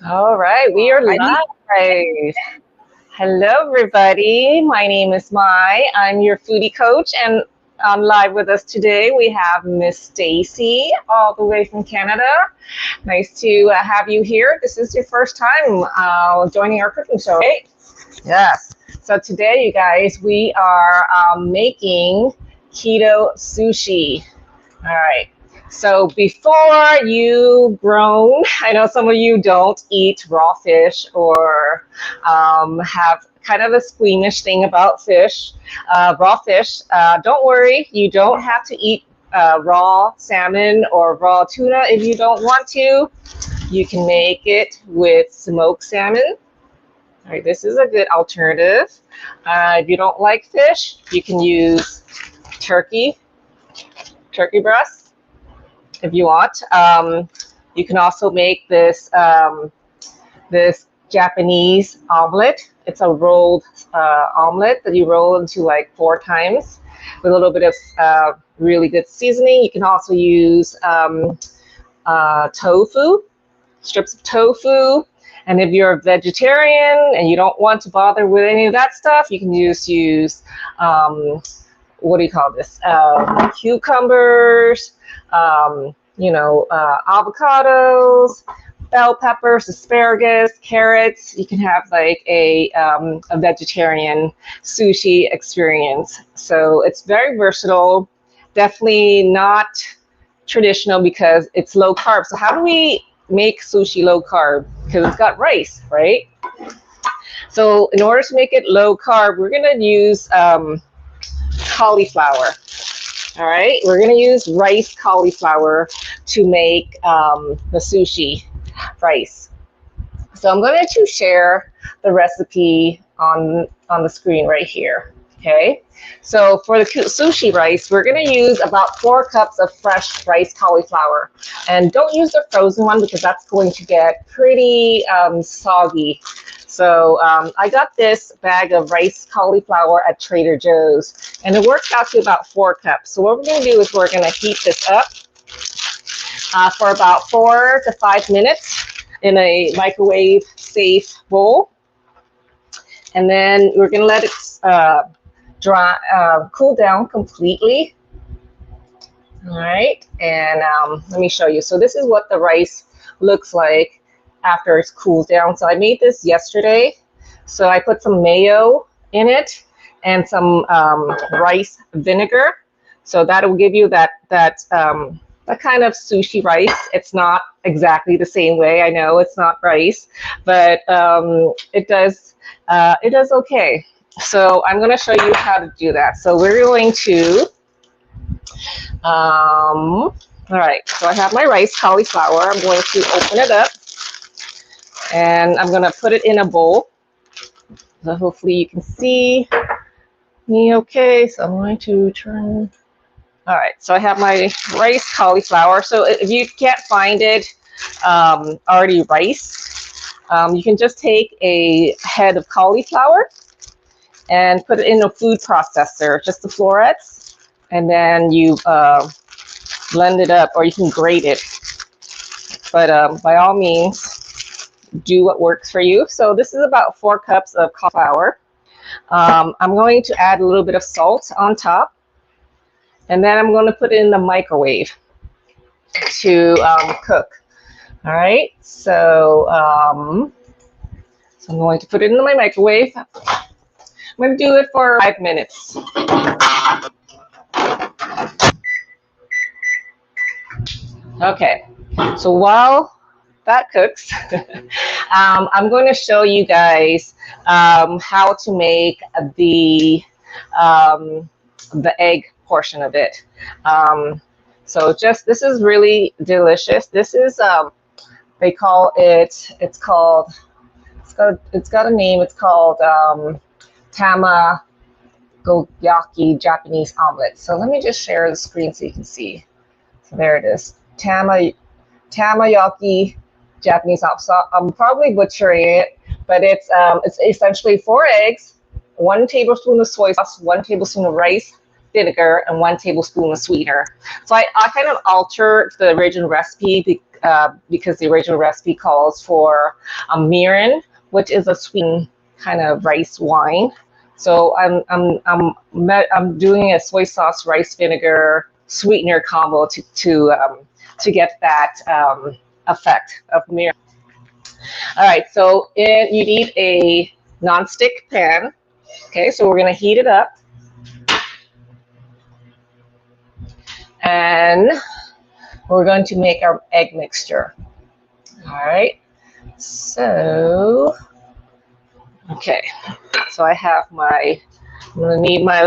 All right, we are live. Hello, everybody. My name is Mai. I'm your foodie coach, and on live with us today we have Miss Stacy, all the way from Canada. Nice to have you here. This is your first time joining our cooking show, right? Yes. So today, you guys, we are making keto sushi. All right. So before you grown, I know some of you don't eat raw fish or have kind of a squeamish thing about fish, raw fish. Don't worry, you don't have to eat raw salmon or raw tuna if you don't want to. You can make it with smoked salmon. All right, this is a good alternative. If you don't like fish, you can use turkey breast if you want. You can also make this this Japanese omelette. It's a rolled omelette that you roll into like 4 times with a little bit of really good seasoning. You can also use tofu, strips of tofu. And if you're a vegetarian and you don't want to bother with any of that stuff, you can just use what do you call this? Cucumbers, avocados, bell peppers, asparagus, carrots. You can have like a vegetarian sushi experience. So it's very versatile. Definitely not traditional because it's low carb. So how do we make sushi low carb? Because it's got rice, right? So in order to make it low carb, we're going to use cauliflower. All right, we're going to use rice cauliflower to make the sushi rice. So I'm going to share the recipe on the screen right here. Okay, so for the sushi rice, we're going to use about 4 cups of fresh rice cauliflower. And don't use the frozen one because that's going to get pretty soggy. So I got this bag of rice cauliflower at Trader Joe's, and it works out to about 4 cups. So what we're going to do is we're going to heat this up for about 4 to 5 minutes in a microwave safe bowl. And then we're going to let it cool down completely. All right, and let me show you. So this is what the rice looks like after it's cooled down. So I made this yesterday. So I put some mayo in it and some rice vinegar. So that will give you that kind of sushi rice. It's not exactly the same way. I know it's not rice, but it does okay. So I'm going to show you how to do that. So we're going to all right. So I have my rice cauliflower. I'm going to open it up. And I'm going to put it in a bowl. So hopefully you can see me okay. So I'm going to turn. All right. So I have my rice cauliflower. So if you can't find it already rice, you can just take a head of cauliflower and put it in a food processor, just the florets. And then you blend it up, or you can grate it. But by all means, do what works for you. So this is about 4 cups of cauliflower. I'm going to add a little bit of salt on top, and then I'm going to put it in the microwave to cook. All right, so I'm going to put it in my microwave. I'm going to do it for 5 minutes. Okay, so while that cooks, I'm going to show you guys how to make the egg portion of it. So this is really delicious. This is they call it. It's got a name. It's called Tama Yaki Japanese omelette. So let me just share the screen so you can see. So there it is. Tama Yaki Japanese omelette. So I'm probably butchering it, but it's essentially 4 eggs, 1 tablespoon of soy sauce, 1 tablespoon of rice, vinegar and 1 tablespoon of sweetener. So I kind of altered the original recipe because the original recipe calls for mirin, which is a sweet kind of rice wine. So I'm doing a soy sauce, rice vinegar, sweetener combo to get that effect of mirin. All right, so you need a non-stick pan. Okay, so we're gonna heat it up. And we're going to make our egg mixture. All right, so, okay, so I have I'm gonna need my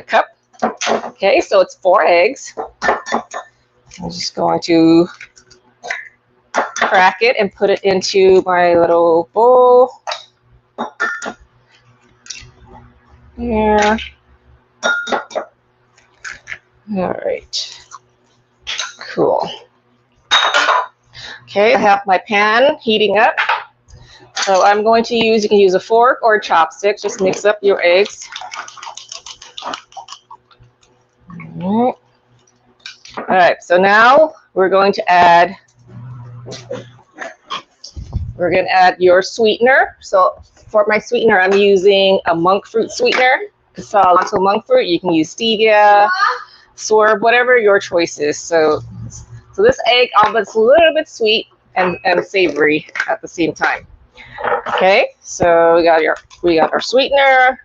cup. Okay, so it's 4 eggs. I'm just going to crack it and put it into my little bowl. Yeah. All right. Cool. Okay, I have my pan heating up. So I'm going to you can use a fork or a chopstick. Just mix up your eggs. All right, so now we're going to add your sweetener. So for my sweetener, I'm using a monk fruit sweetener. So monk fruit, you can use stevia, sorb, whatever your choice is. So this egg omelet's a little bit sweet and savory at the same time. Okay, so we got our sweetener.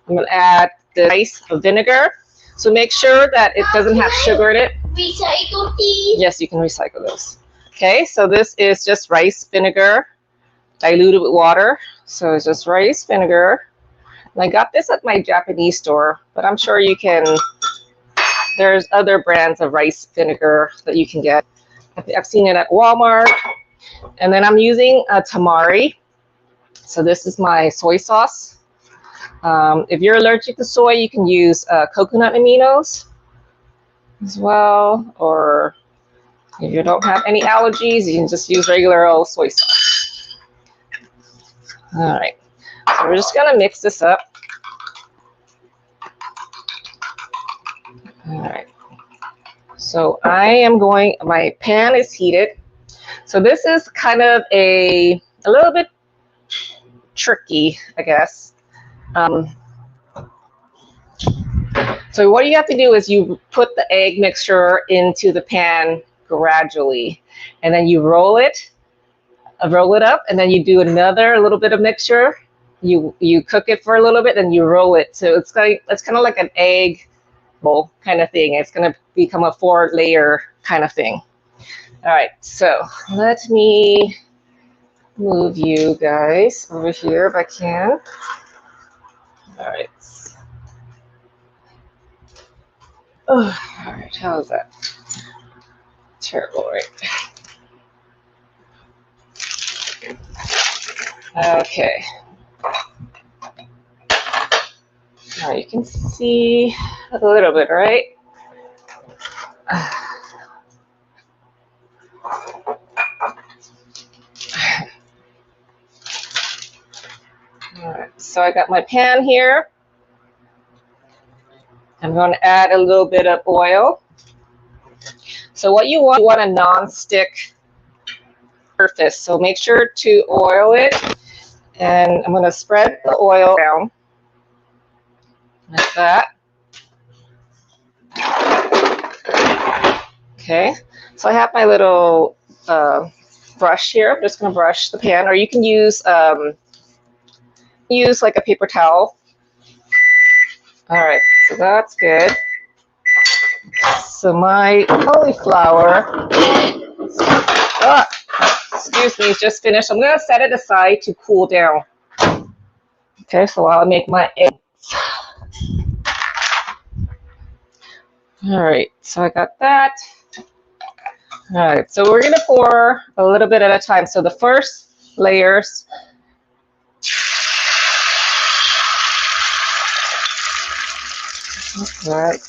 I'm gonna add the ice of vinegar. So make sure that it doesn't have sugar in it. Recycle these? Yes, you can recycle those. Okay, so this is just rice vinegar diluted with water. So it's just rice vinegar. And I got this at my Japanese store, but I'm sure you can, there's other brands of rice vinegar that you can get. I've seen it at Walmart. And then I'm using a tamari. So this is my soy sauce. If you're allergic to soy, you can use coconut aminos as well. Or if you don't have any allergies, you can just use regular old soy sauce. All right. So we're just going to mix this up. All right. So my pan is heated. So this is kind of a little bit tricky, I guess. So what you have to do is you put the egg mixture into the pan gradually, and then you roll it up, and then you do another little bit of mixture. You cook it for a little bit, and you roll it. So it's kind of like an egg bowl kind of thing. It's going to become a 4-layer kind of thing. All right, so let me move you guys over here if I can. All right. Oh, all right, how's that? Terrible, right? Okay. Now you can see a little bit, right? All right, so I got my pan here. I'm going to add a little bit of oil. So what you want a non-stick surface. So make sure to oil it. And I'm going to spread the oil down like that. Okay, so I have my little brush here. I'm just going to brush the pan, or you can use like a paper towel. All right, so that's good. So my cauliflower, excuse me, is just finished. I'm going to set it aside to cool down. Okay, so I'll make my eggs. All right, so I got that. All right, so we're going to pour a little bit at a time. So the first layers. All right.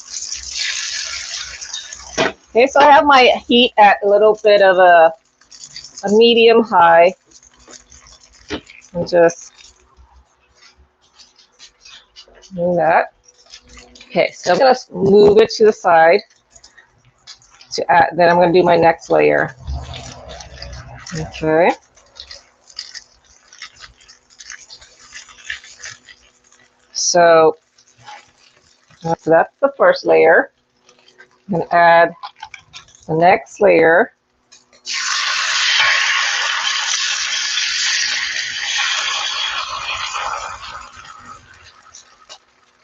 Okay, so I have my heat at a little bit of a medium high. And just do that. Okay, so I'm gonna move it to the side to add, then I'm gonna do my next layer. Okay. So that's the first layer. I'm gonna add the next layer.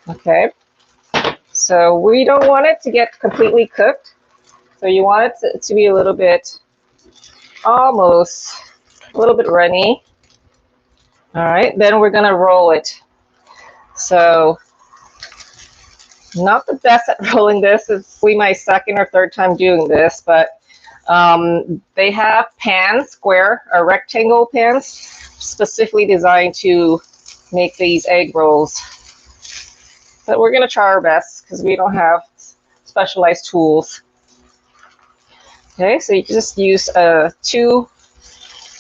Okay. So we don't want it to get completely cooked. So you want it to be a little bit, almost a little bit runny. All right, then we're gonna roll it. So not the best at rolling this. It's my second or third time doing this, but they have pans, square or rectangle pans, specifically designed to make these egg rolls. But we're gonna try our best because we don't have specialized tools. Okay, so you can just use a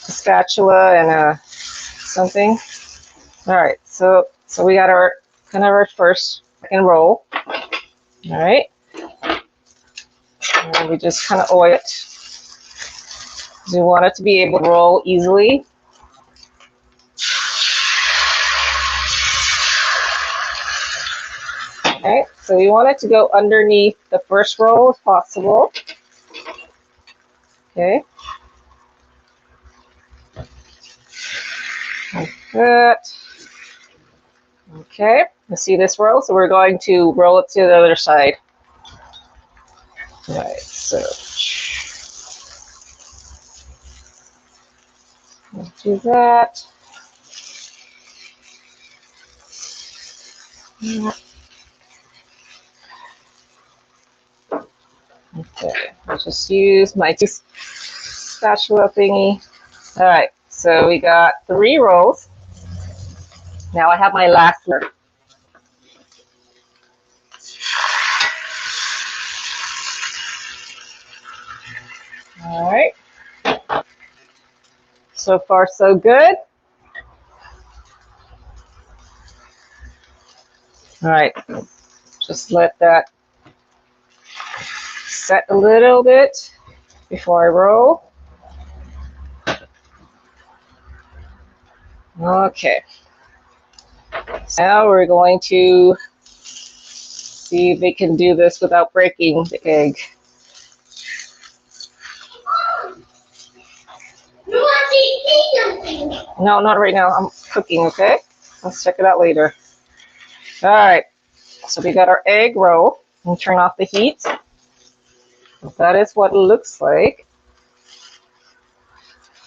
spatula and something. All right, so we got our kind of our first second roll. All right, and we just kind of oil it. We want it to be able to roll easily. Okay, so we want it to go underneath the first roll if possible. Okay. Like that. Okay, you see this roll? So we're going to roll it to the other side. All right, so let's do that. Okay, I'll just use my spatula thingy. All right, so we got 3 rolls. Now I have my last layer. All right. So far, so good. All right, just let that set a little bit before I roll. Okay. So now we're going to see if we can do this without breaking the egg. No, not right now. I'm cooking, okay? Let's check it out later. All right, so we got our egg roll. And turn off the heat. That is what it looks like.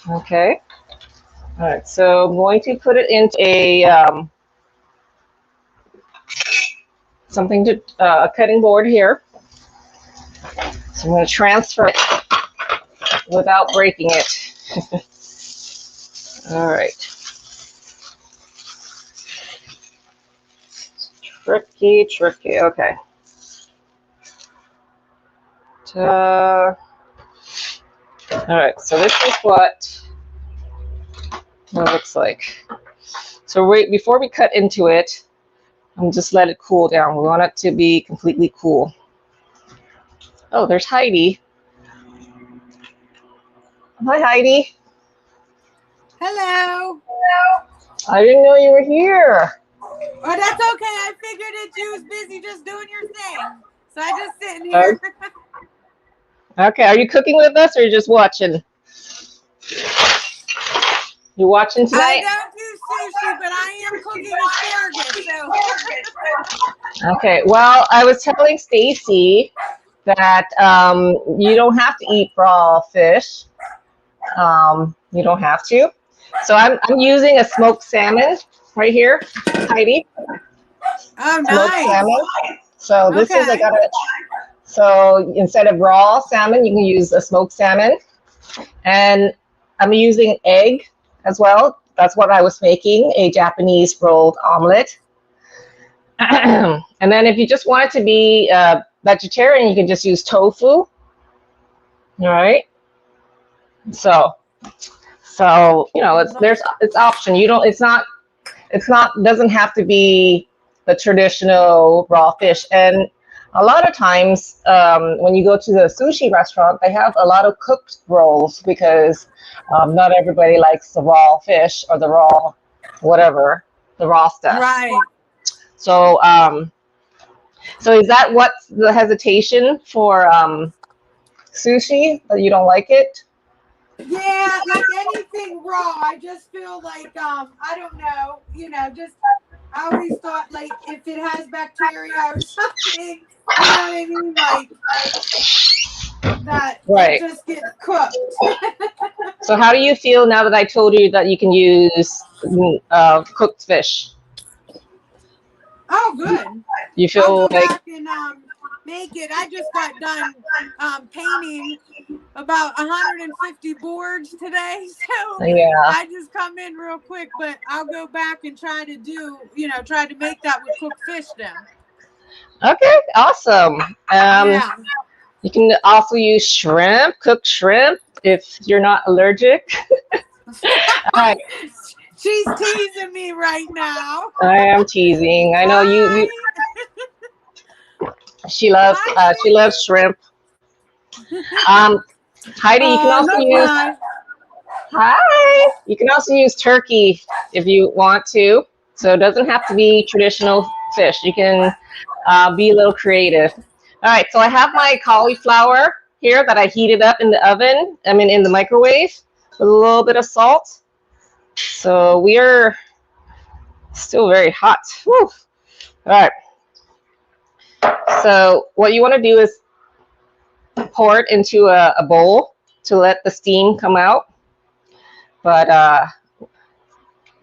Okay. All right, so I'm going to put it into a a cutting board here. So I'm going to transfer it without breaking it. All right. Tricky. Okay. All right, so this is what it looks like. So before we cut into it, just let it cool down. We want it to be completely cool. Oh, there's Heidi. Hi, Heidi. Hello. I didn't know you were here. Oh, that's okay. I figured that you was busy just doing your thing. So I just sitting here. Okay, are you cooking with us or are you just watching? You watching tonight? I don't do sushi, but I am cooking asparagus. So. Okay, well, I was telling Stacy that you don't have to eat raw fish. You don't have to. So I'm using a smoked salmon right here, Heidi. Oh, nice. Smoked salmon. So this is so instead of raw salmon, you can use a smoked salmon. And I'm using egg as well. That's what I was making, a Japanese rolled omelet. And then if you just want it to be vegetarian, you can just use tofu. All right. So So, it's option. Doesn't have to be the traditional raw fish. And a lot of times, when you go to the sushi restaurant, they have a lot of cooked rolls because not everybody likes the raw fish or the raw whatever, the raw stuff. Right. So, so is that what's the hesitation for sushi, that you don't like it? Yeah, like anything raw, I just feel like I don't know, just I always thought like if it has bacteria or something, you know what I mean, like that Right. it just gets cooked. So how do you feel now that I told you that you can use cooked fish? Oh, good. You I'll feel go like back and make it. I just got done painting about 150 boards today, so yeah. I just come in real quick, but I'll go back and try to make that with cooked fish then. Okay, awesome. Yeah. You can also use shrimp, cooked shrimp, if you're not allergic. All right. She's teasing me right now. I am teasing. I know you she loves shrimp. Heidi, you can also use hi. You can also use turkey if you want to. So it doesn't have to be traditional fish. You can be a little creative. All right, so I have my cauliflower here that I heated up in the oven. I mean, in the microwave with a little bit of salt. So we are still very hot. Woo. All right. So what you want to do is pour it into a bowl to let the steam come out. But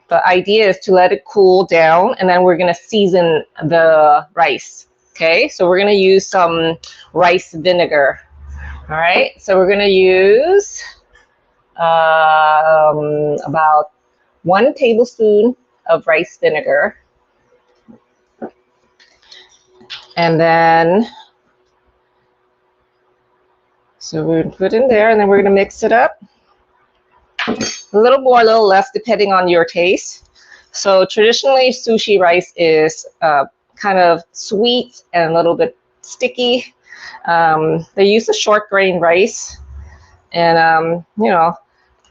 the idea is to let it cool down, and then we're going to season the rice. Okay, so we're going to use some rice vinegar. All right, so we're going to use about 1 tablespoon of rice vinegar. And then, so we're going to put in there, and then we're going to mix it up. A little more, a little less, depending on your taste. So traditionally, sushi rice is kind of sweet and a little bit sticky. They use the short grain rice, and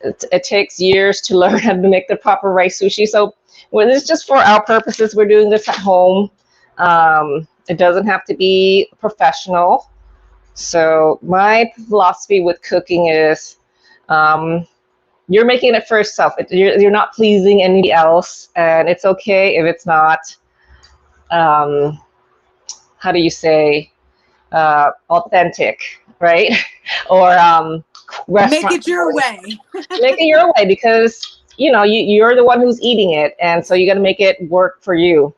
it takes years to learn how to make the proper rice sushi. So this is just for our purposes. We're doing this at home. It doesn't have to be professional. So my philosophy with cooking is you're making it for yourself. You're not pleasing anybody else, and it's okay if it's not, how do you say, authentic, right? Or make it your way. Make it your way, because you're the one who's eating it, and so you got to make it work for you.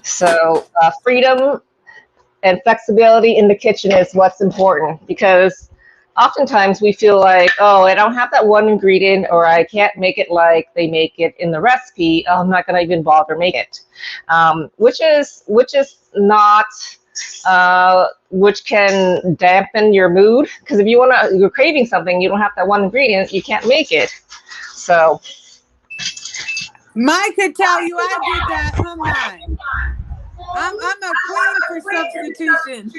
So freedom and flexibility in the kitchen is what's important, because oftentimes we feel like, oh, I don't have that one ingredient, or I can't make it like they make it in the recipe. Oh, I'm not going to even bother make it, which is not, which can dampen your mood, because if you're craving something, you don't have that one ingredient, you can't make it. So Mike could tell you I did that. Come on. I'm a queen for substitution.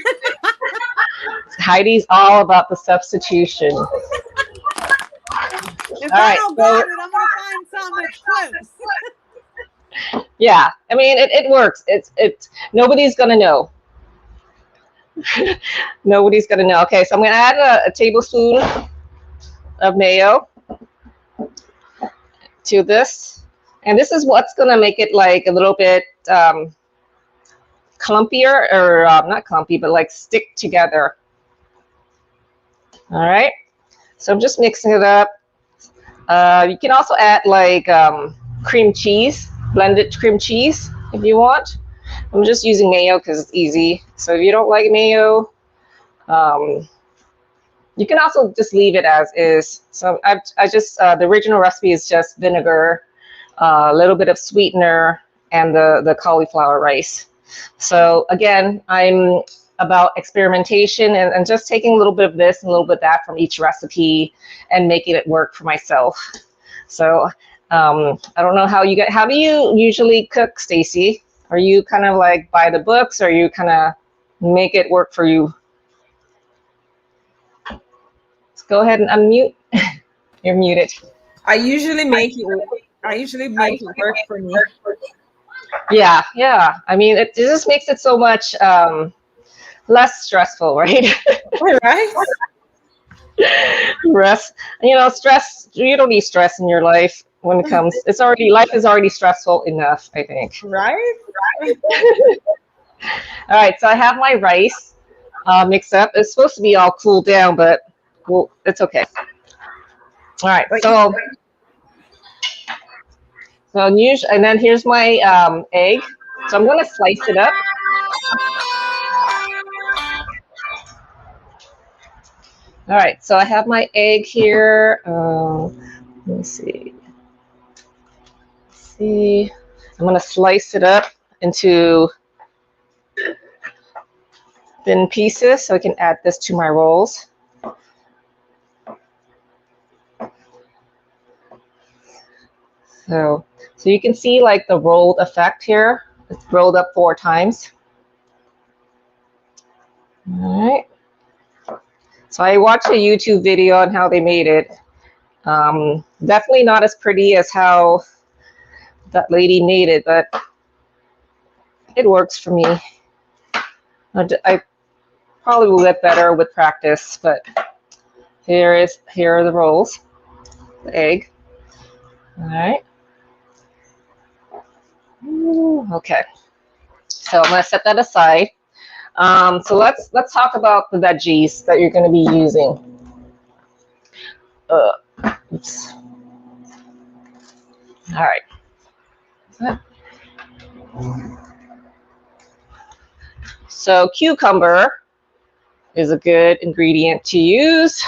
Heidi's all about the substitution. If I don't got it, I'm gonna find something that's close. Yeah, I mean it works. It's nobody's gonna know. Nobody's gonna know. Okay, so I'm gonna add a tablespoon of mayo to this, and this is what's gonna make it like a little bit clumpier, or not clumpy, but like stick together. All right, so I'm just mixing it up. You can also add like cream cheese, blended cream cheese if you want. I'm just using mayo because it's easy. So if you don't like mayo, you can also just leave it as is. So I just, the original recipe is just vinegar, a little bit of sweetener, and the cauliflower rice. So again, I'm about experimentation and just taking a little bit of this and a little bit of that from each recipe and making it work for myself. So I don't know how how do you usually cook, Stacy? Are you kind of like buy the books, or you kind of make it work for you? Let's go ahead and unmute. You're muted. I usually make it work for me. Yeah. I mean, it just makes it so much less stressful, right? Right? Stress. You don't need stress in your life when it comes. Life is already stressful enough, I think. Right? All right, so I have my rice mixed up. It's supposed to be all cooled down, but well, it's okay. All right, and then here's my egg. So I'm going to slice it up. All right, so I have my egg here. Let me see. I'm going to slice it up into thin pieces so I can add this to my rolls. So you can see like the rolled effect here. It's rolled up 4 times. All right. So I watched a YouTube video on how they made it. Definitely not as pretty as how that lady made it, but it works for me. I probably will get better with practice, but here are the rolls, the egg. All right. Okay. So I'm gonna set that aside. So let's talk about the veggies that you're going to be using. Oops. All right. So cucumber is a good ingredient to use.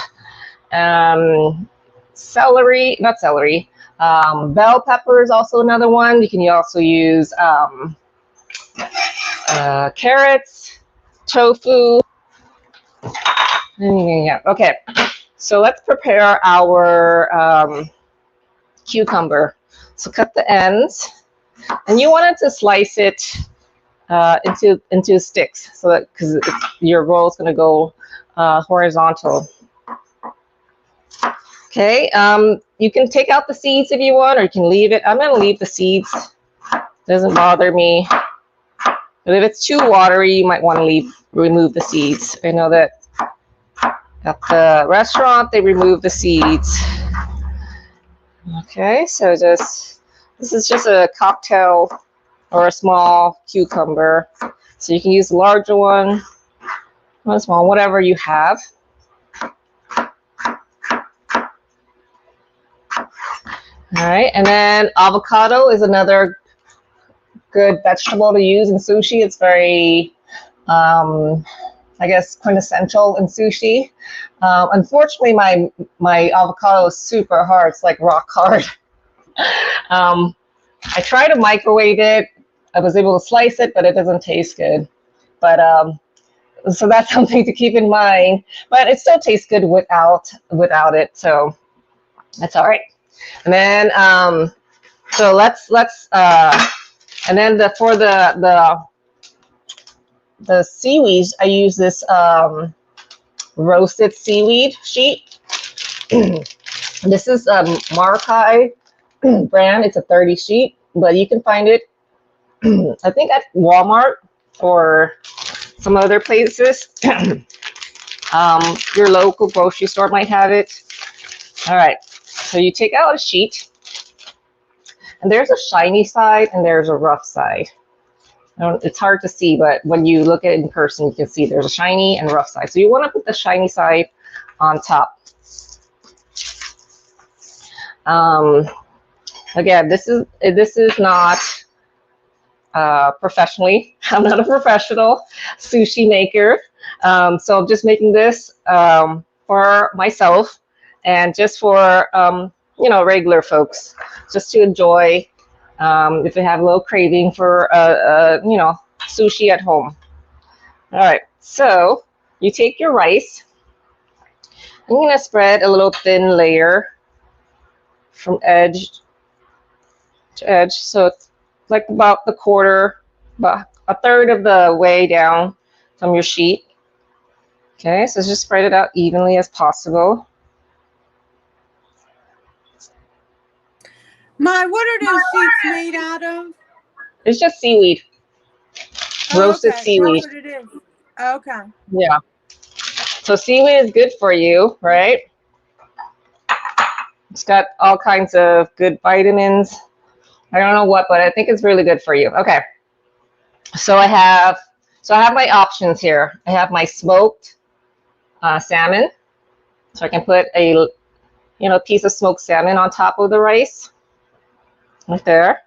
Celery, not celery. Bell pepper is also another one. You can also use carrots, tofu. Yeah. Okay. So let's prepare our cucumber. So cut the ends, and you wanted to slice it into sticks, so that because your roll is going to go horizontal. Okay. You can take out the seeds if you want, or you can leave it. I'm going to leave the seeds. Doesn't bother me. But if it's too watery, you might want to remove the seeds. I know that at the restaurant they remove the seeds. Okay, so this is just a cocktail or a small cucumber. So you can use a larger one, or a small, whatever you have. All right, and then avocado is another good vegetable to use in sushi. It's very, I guess, quintessential in sushi. Unfortunately, my avocado is super hard. It's like rock hard. I tried to microwave it. I was able to slice it, but it doesn't taste good. But so that's something to keep in mind. But it still tastes good without it. So that's all right. And then so let's and then for the seaweed, I use this roasted seaweed sheet. This is Markai brand. It's a 30 sheet, but you can find it I think at Walmart or some other places. Your local grocery store might have it. All right, so you take out a sheet, and there's a shiny side and there's a rough side. It's hard to see, but when you look at it in person, you can see there's a shiny and rough side. So you want to put the shiny side on top. Again, this is not professionally. I'm not a professional sushi maker, so I'm just making this for myself and just for regular folks, just to enjoy. If you have a little craving for sushi at home. All right, So you take your rice. I'm going to spread a little thin layer from edge to edge. So it's like about about a third of the way down from your sheet. Okay, so just spread it out evenly as possible. What are those sheets made out of? It's just seaweed. Roasted okay. seaweed. That's what it is. Okay. Yeah. So seaweed is good for you, right? It's got all kinds of good vitamins. I don't know what, but I think it's really good for you. Okay. So I have my options here. I have my smoked salmon. So I can put a piece of smoked salmon on top of the rice. Right there.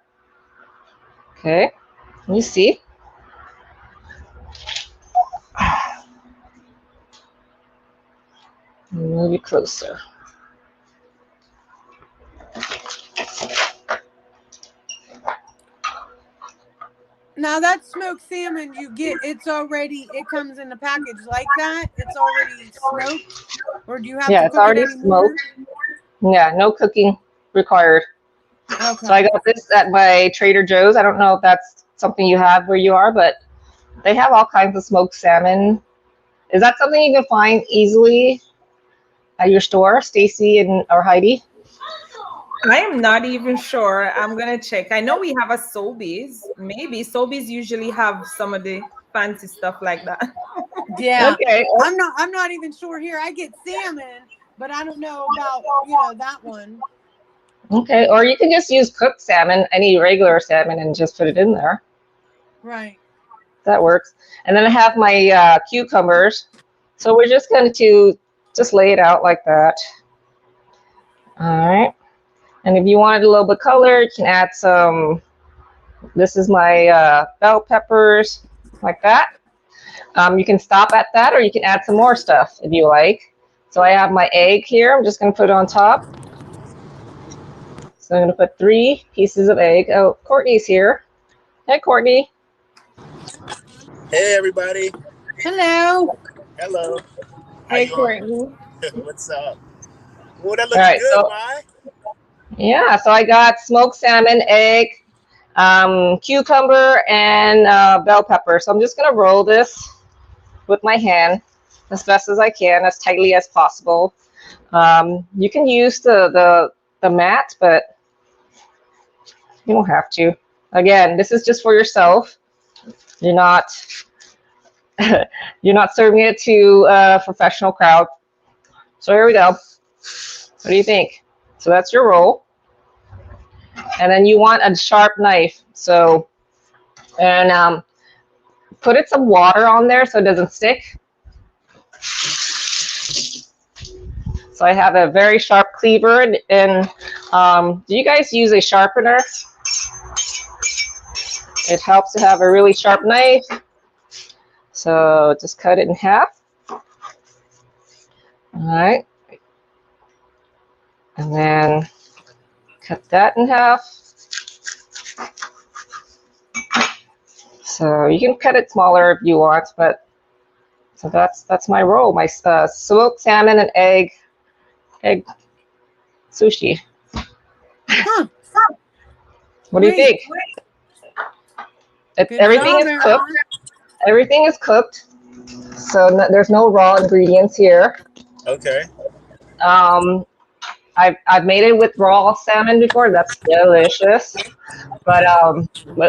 Okay. Can you see? Move it closer. Now that smoked salmon you get, it comes in the package like that? It's already smoked? Or do you have to It's cook it already anymore? smoked. Yeah, no cooking required. Okay. So I got this at my Trader Joe's. I don't know if that's something you have where you are, but they have all kinds of smoked salmon. Is that something you can find easily at your store, Stacy or Heidi? I am not even sure. I'm gonna check. I know we have a Sobeys. Maybe Sobeys usually have some of the fancy stuff like that. Yeah. Okay. I'm not even sure here. I get salmon, but I don't know about, that one. Okay. Or you can just use cooked salmon, any regular salmon, and just put it in there. Right. That works. And then I have my cucumbers. So we're just going to just lay it out like that. All right. And if you wanted a little bit of color, you can add some. This is my bell peppers, like that. You can stop at that, or you can add some more stuff if you like. So I have my egg here. I'm just going to put it on top. So I'm going to put 3 pieces of egg. Oh, Courtney's here. Hey, Courtney. Hey, everybody. Hello. Hello. How Hey, you all? Courtney. What's up? Oh, that All looks right. good, So Mai. yeah, so I got smoked salmon, egg, cucumber, and bell pepper. So I'm just going to roll this with my hand as best as I can, as tightly as possible. You can use the mat, but you don't have to. Again, this is just for yourself. You're not you're not serving it to a professional crowd. So here we go. What do you think? So that's your roll. And then you want a sharp knife. So, and put some water on there so it doesn't stick. So I have a very sharp cleaver. And do you guys use a sharpener? It helps to have a really sharp knife. So just cut it in half. All right. And then cut that in half. So you can cut it smaller if you want, but so that's my roll. My smoked salmon and egg sushi. Huh. What do you think? Everything is cooked. Everything is cooked. So there's no raw ingredients here. Okay. I've made it with raw salmon before. That's delicious. But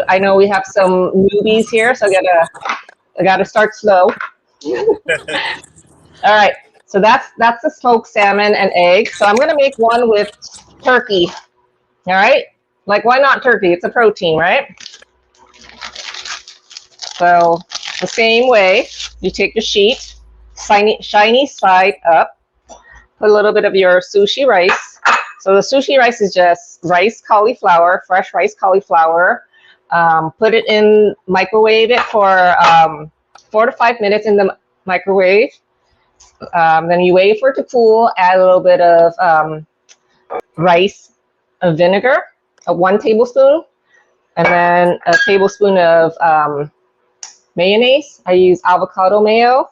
I know we have some newbies here, so I gotta start slow. All right. So that's the smoked salmon and egg. So I'm gonna make one with turkey. All right. Like, why not turkey? It's a protein, right? So the same way, you take your sheet, shiny side up, put a little bit of your sushi rice. So the sushi rice is just rice cauliflower, fresh rice cauliflower. Put it in, microwave it for 4 to 5 minutes in the microwave. Then you wait for it to cool, add a little bit of rice vinegar, 1 tablespoon, and then a tablespoon of mayonnaise. I use avocado mayo,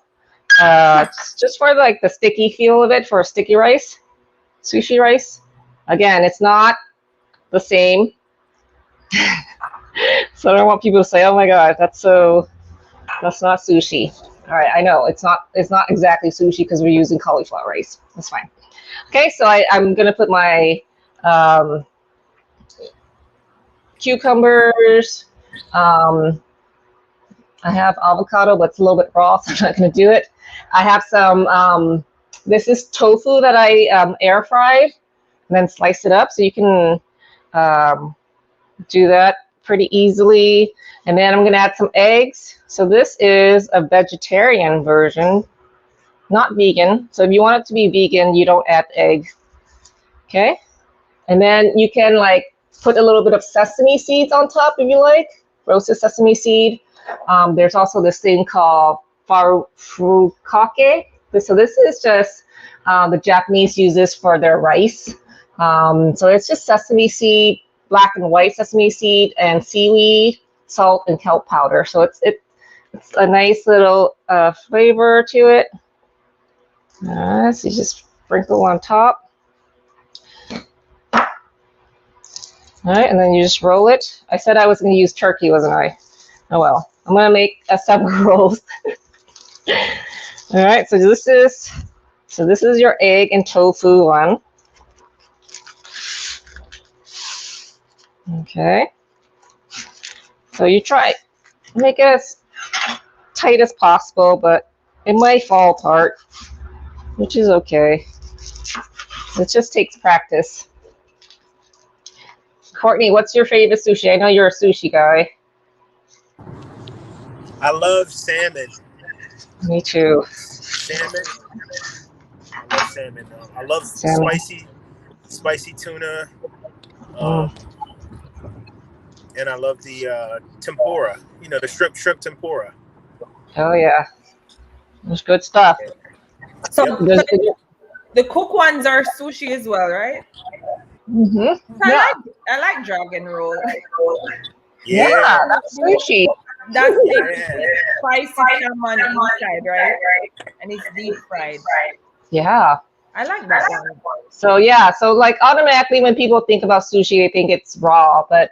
just for like the sticky feel of it for sticky rice, sushi rice. Again, it's not the same. So I don't want people to say, "Oh my God, that's not sushi." All right, I know it's not exactly sushi because we're using cauliflower rice. That's fine. Okay, so I'm gonna put my cucumbers. I have avocado, but it's a little bit raw, so I'm not gonna do it. I have some. This is tofu that I air fried and then slice it up, so you can do that pretty easily. And then I'm gonna add some eggs. So this is a vegetarian version, not vegan. So if you want it to be vegan, you don't add eggs. Okay. And then you can like put a little bit of sesame seeds on top if you like, roasted sesame seed. There's also this thing called furikake. So this is just the Japanese use this for their rice. So it's just sesame seed, black and white sesame seed, and seaweed, salt, and kelp powder. So it's a nice little flavor to it. So you just sprinkle on top. All right, and then you just roll it. I said I was going to use turkey, wasn't I? Oh well. I'm going to make several rolls. All right, so this is your egg and tofu one. Okay. So you try make it as tight as possible, but it might fall apart, which is okay. It just takes practice. Courtney, what's your favorite sushi? I know you're a sushi guy. I love salmon. Me too. Salmon. I love salmon. I love Salmon. spicy tuna. Mm. And I love the tempura. You know, the shrimp tempura. Oh yeah, it's good stuff. So Yep. the cooked ones are sushi as well, right? Mm-hmm. I like dragon roll. Yeah, that's sushi. That's Yeah. spicy salmon inside, right? And it's deep fried. Yeah. I like that one. So yeah, so like automatically when people think about sushi, they think it's raw, but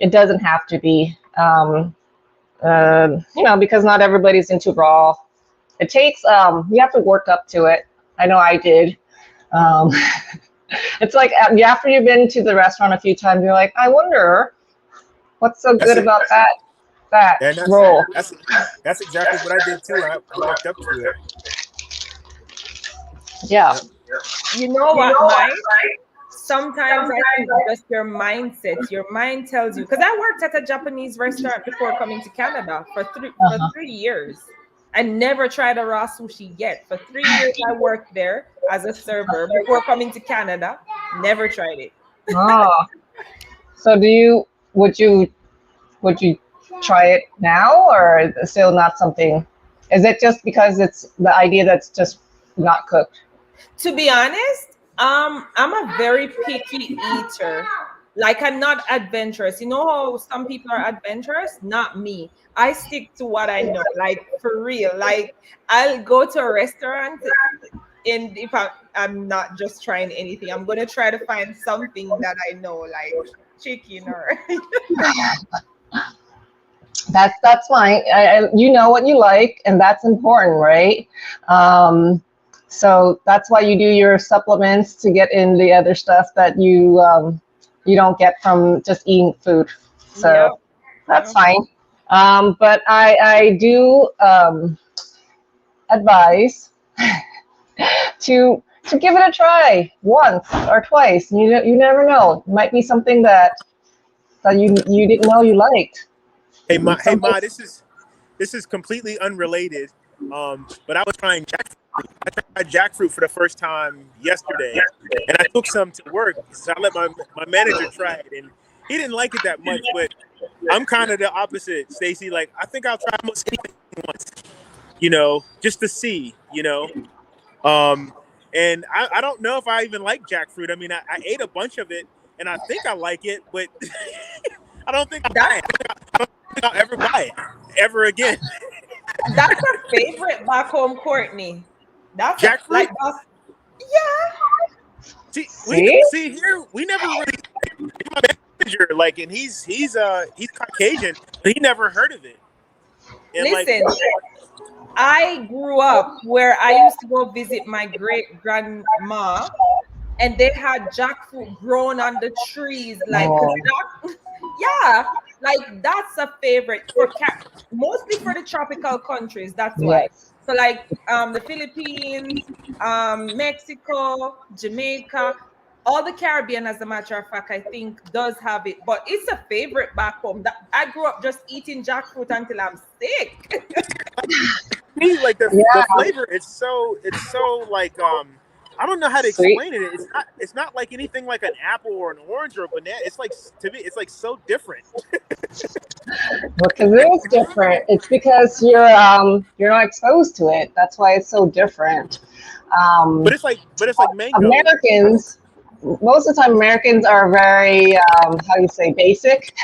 it doesn't have to be. You know, because not everybody's into raw. It takes you have to work up to it. I know I did. It's like after you've been to the restaurant a few times, you're like, I wonder what's so good about that roll. That's exactly what I did too. I worked up to it. Yeah. You know what, Mike? Sometimes I think just your mindset. Your mind tells you. Because I worked at a Japanese restaurant before coming to Canada for 3 years. I never tried a raw sushi yet. For 3 years, I worked there as a server before coming to Canada. Never tried it. Oh. So would you try it now, or is it still not something? Is it just because it's the idea that's just not cooked? To be honest, I'm a very picky eater. Like, I'm not adventurous. You know how some people are adventurous? Not me. I stick to what I know. Like, for real. Like, I'll go to a restaurant, and if I'm not just trying anything, I'm going to try to find something that I know, like chicken or... That's fine. You know what you like, and that's important, right? So that's why you do your supplements to get in the other stuff that you don't get from just eating food. So that's fine. But I do advise to give it a try once or twice. You never know. It might be something that you didn't know you liked. Hey Ma, this is completely unrelated. But I was trying jackfruit. I tried jackfruit for the first time yesterday, and I took some to work. So I let my manager try it, and he didn't like it that much. But I'm kind of the opposite, Stacey. Like, I think I'll try almost anything once, you know, just to see, you know. And I don't know if I even like jackfruit. I mean, I ate a bunch of it, and I think I like it, but I don't think I think I'll ever buy it ever again. That's a favorite back home, Courtney. That's Jackfruit? like that's, yeah. See here, we never really. My manager, like, and he's Caucasian, but he never heard of it. And Listen, I grew up where I used to go visit my great grandma, and they had jackfruit growing on the trees. Like, yeah, like that's a favorite for mostly for the tropical countries. That's why. Yes. So, like the Philippines, Mexico, Jamaica, all the Caribbean, as a matter of fact, I think does have it. But it's a favorite back home. That I grew up just eating jackfruit until I'm sick. Like the flavor, it's so like I don't know how to explain it. It's not like anything like an apple or an orange or a banana. It's like, to me, it's like so different. Because it is different. It's because you're not exposed to it. That's why it's so different. But it's like mango. Americans, most of the time, Americans are very how you say basic.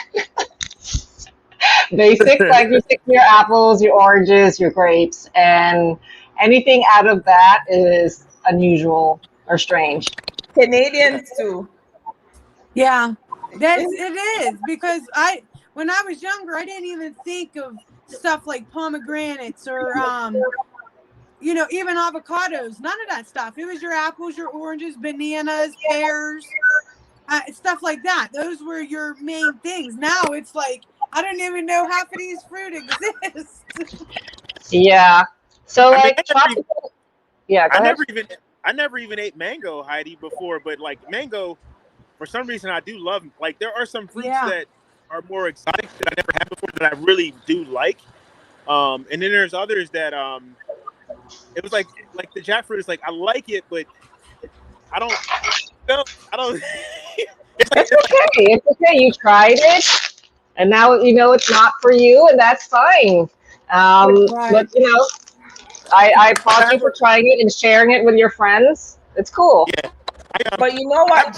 Basic, like you stick to your apples, your oranges, your grapes, and anything out of that is unusual or strange. Canadians too. Yeah, it is because when I was younger, I didn't even think of stuff like pomegranates or even avocados. None of that stuff. It was your apples, your oranges, bananas, pears, stuff like that. Those were your main things. Now it's like I don't even know half of these fruit exist. Yeah. So like tropical. Yeah. I never even ate mango, Heidi, before, but like mango, for some reason I do love. Like there are some fruits that are more exotic that I never had before that I really do like. And then there's others that it was like the jackfruit is like I like it, but I don't. It's okay. It's okay. You tried it, and now you know it's not for you, and that's fine. But I applaud you for trying it and sharing it with your friends. It's cool. Yeah. But you know what?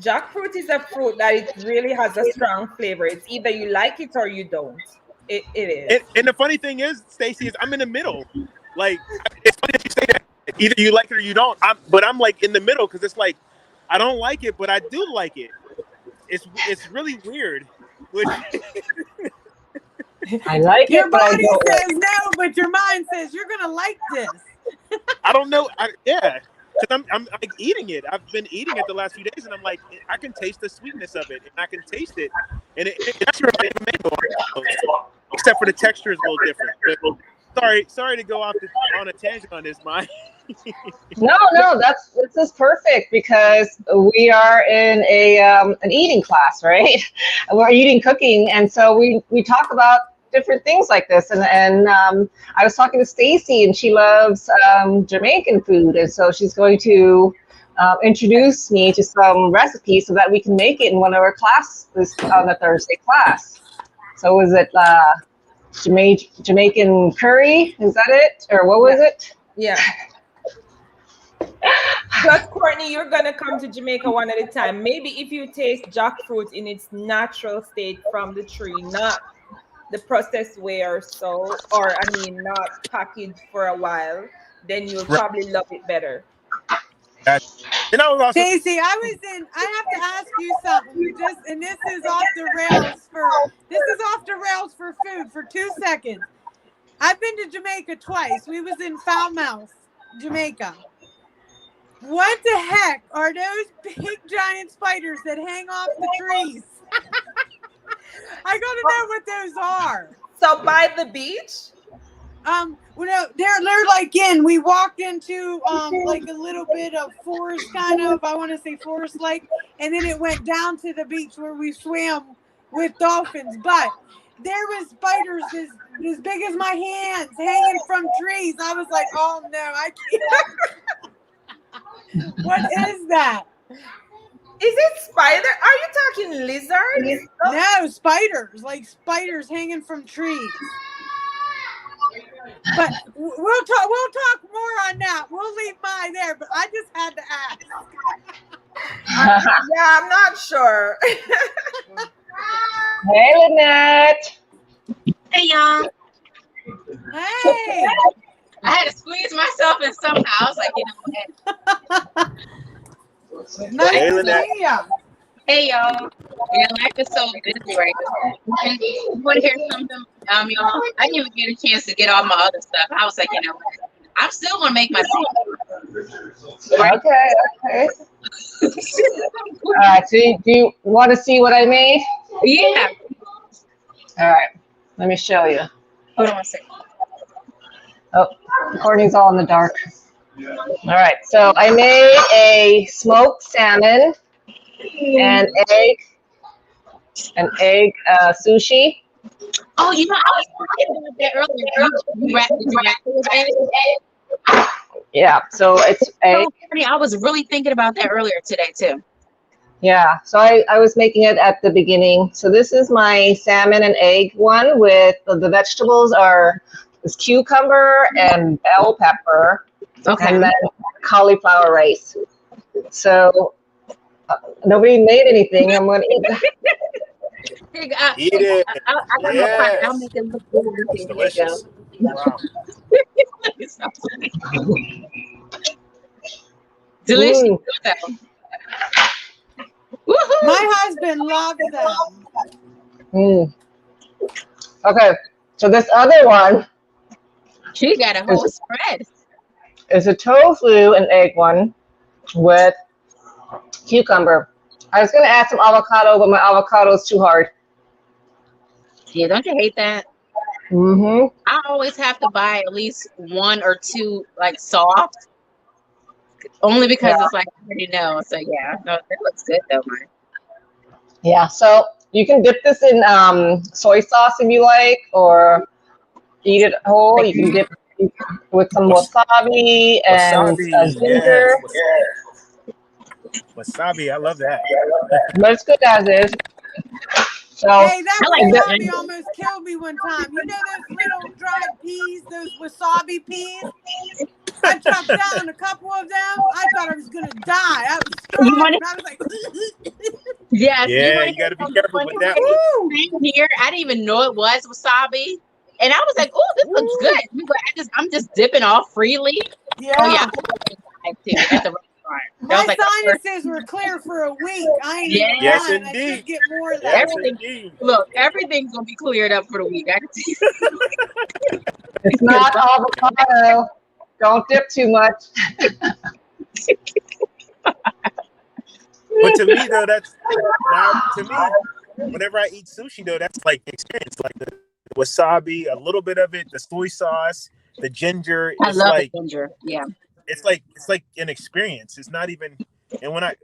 Jackfruit is a fruit that it really has a strong flavor. It's either you like it or you don't. It is. And the funny thing is, Stacey, is I'm in the middle. Like, it's funny that you say that. Either you like it or you don't. But I'm like in the middle because it's like I don't like it, but I do like it. It's really weird. I like your it, but body I don't says no, but your mind says you're gonna like this. I don't know. Because I'm like eating it. I've been eating it the last few days, and I'm like, I can taste the sweetness of it, and I can taste it, and it's like mango, except for the texture is a little different. But sorry to go off on a tangent on this, Mike. No, this is perfect because we are in an eating class, right? We're eating cooking, and so we talk about different things like this. And I was talking to Stacey, and she loves Jamaican food, and so she's going to introduce me to some recipes so that we can make it in one of our classes on the Thursday class. So was it Jamaican curry? Is that it, or what was it? Yeah. But Courtney, you're gonna come to Jamaica one at a time. Maybe if you taste jackfruit in its natural state from the tree, not the processed way or so, or not packaged for a while, then you'll probably love it better. Stacey, I have to ask you something. This is off the rails for food for 2 seconds. I've been to Jamaica twice. We was in Falmouth, Jamaica. What the heck are those big giant spiders that hang off the trees? I gotta know what those are. So by the beach? They're like we walked into like a little bit of forest, kind of, I want to say forest like, and then it went down to the beach where we swam with dolphins. But there was spiders as big as my hands hanging from trees. I was like, oh no, I can't. What is that? Is it spider? Are you talking lizards? No, spiders, like spiders hanging from trees. But we'll talk more on that. We'll leave mine there, but I just had to ask. Yeah, I'm not sure. Hey, Lynette. popping somehow. I was like, you know what? Nice Hey, to Lynette. see ya. Hey y'all. Yeah, life is so busy right now. And you want to hear something? Y'all, I didn't even get a chance to get all my other stuff. I was like, you know what? I'm still gonna make my soup. Right? Okay. All right. So do you want to see what I made? Yeah. All right. Let me show you. Hold on one second. Oh, recording's all in the dark. All right. So I made a smoked salmon and egg sushi. Oh, you know, I was thinking about that earlier. You wrapped it with eggs? Yeah. So it's egg. So funny. I was really thinking about that earlier today too. Yeah. So I was making it at the beginning. So this is my salmon and egg one with the vegetables are this cucumber and bell pepper. Okay. And then cauliflower rice. So nobody made anything. I'm going to eat that. Eat it. I got my pot. I'll Yes. make it look good. It's delicious. Wow. Delicious. Mm. Woohoo! My husband loves them. Mm. Okay, so this other one She got a whole spread. is a tofu and egg one with cucumber. I was going to add some avocado, but my avocado is too hard. Yeah, don't you hate that? Mm-hmm. I always have to buy at least one or two like soft, only because it's like I already know. So yeah, no, that looks good though, man. Yeah, so you can dip this in soy sauce if you like, or eat it whole. You can dip it with some wasabi and Wasabi. ginger. Yes. Wasabi. I love that. But it's good as is. So Hey, that I like wasabi that. almost killed me one time. You know those little dried peas, those wasabi peas? I chopped down a couple of them. I thought I was gonna die. I was You strong. want And I was like, Yes, Yeah, you got to be careful with that one. woo! Same here. I didn't even know it was wasabi, and I was like, "Oh, this looks good." But I'm just dipping off freely. Yeah. Oh yeah, I too at the restaurant. That My was like the first- sinuses were clear for a week. I ain't Yeah. even Yes, lying. I indeed. should get more of that. Yes, Everything- indeed. Look, everything's gonna be cleared up for the week. I can see. it's not avocado. Don't dip too much. But to me, though, that's now to me. Whenever I eat sushi, though, that's like the experience. Like the wasabi, a little bit of it, the soy sauce, the ginger. I It's love like the ginger. Yeah. it's like an experience. It's not even. And when I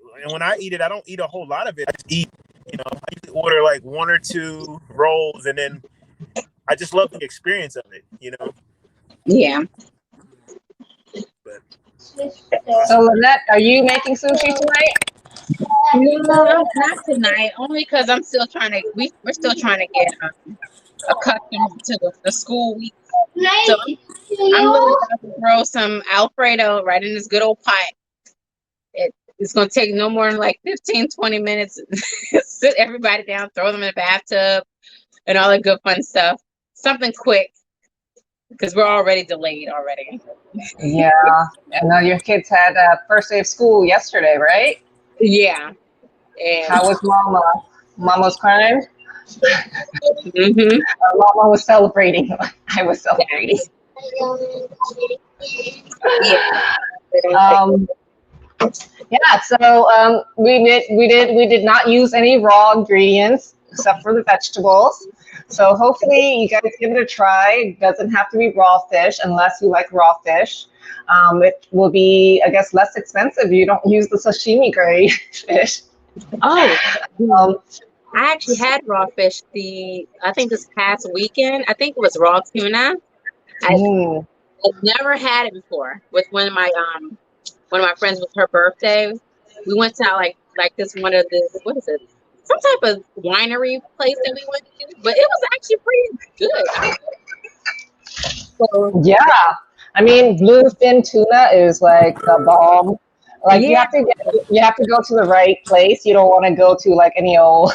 eat it, I don't eat a whole lot of it. I just eat. I usually order like one or two rolls, and then I just love the experience of it. Yeah. So Lynette, are you making sushi tonight? No, not tonight. Only because I'm still trying to. We're still trying to get accustomed to the school week. So I'm literally about to throw some Alfredo right in this good old pot. It's going to take no more than like 15, 20 minutes. Sit everybody down, throw them in the bathtub, and all that good fun stuff. Something quick, because we're already delayed already. Yeah. I know your kids had first day of school yesterday, right? Yeah. And How was Mama? Mama was crying? mhm. Mama was celebrating. I was celebrating. Yeah, so we did not use any raw ingredients except for the vegetables. So hopefully you guys give it a try. It doesn't have to be raw fish unless you like raw fish. It will be, I guess, less expensive. You don't use the sashimi grade fish. Oh, Um, I actually had raw fish I think this past weekend. I think it was raw tuna. I've never had it before. With one of my friends, with her birthday, we went to like this one of the, what is it? Some type of winery place that we went to, but it was actually pretty good. So, yeah, I mean, bluefin tuna is like the bomb. Like you have to go to the right place. You don't want to go to like any old.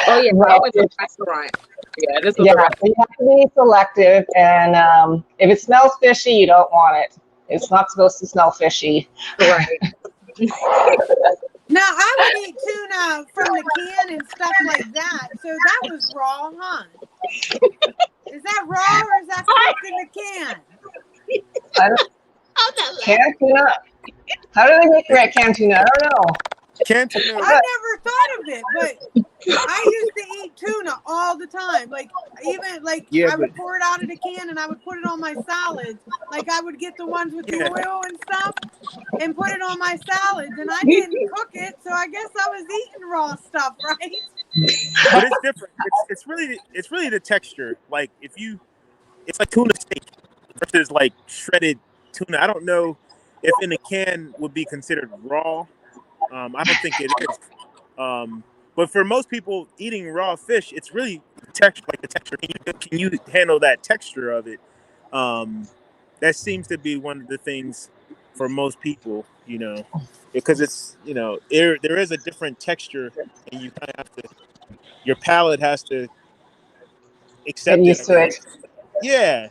Oh yeah, Well, it was a restaurant. Yeah, this was Yeah, a restaurant. so you have to be selective, and if it smells fishy, you don't want it. It's not supposed to smell fishy. Right. Now, I would eat tuna from the can and stuff like that. So that was raw, huh? Is that raw or is that cooked in the can? I don't, canned tuna? How do they make red canned tuna? I don't know. Canned tuna. I never thought of it, but I used to eat tuna all the time. Like, even like I would pour it out of the can and I would put it on my salads. Like, I would get the ones with the oil and stuff and put it on my salads. And I didn't cook it, so I guess I was eating raw stuff, right? But it's different. It's really the texture. Like it's like tuna steak versus like shredded tuna. I don't know if in a can would be considered raw. I don't think it is. But for most people eating raw fish, it's really texture. Like the texture. Can you handle that texture of it? That seems to be one of the things for most people, because it's there is a different texture, and you kind of have to. Your palate has to accept Get used to it. Yeah.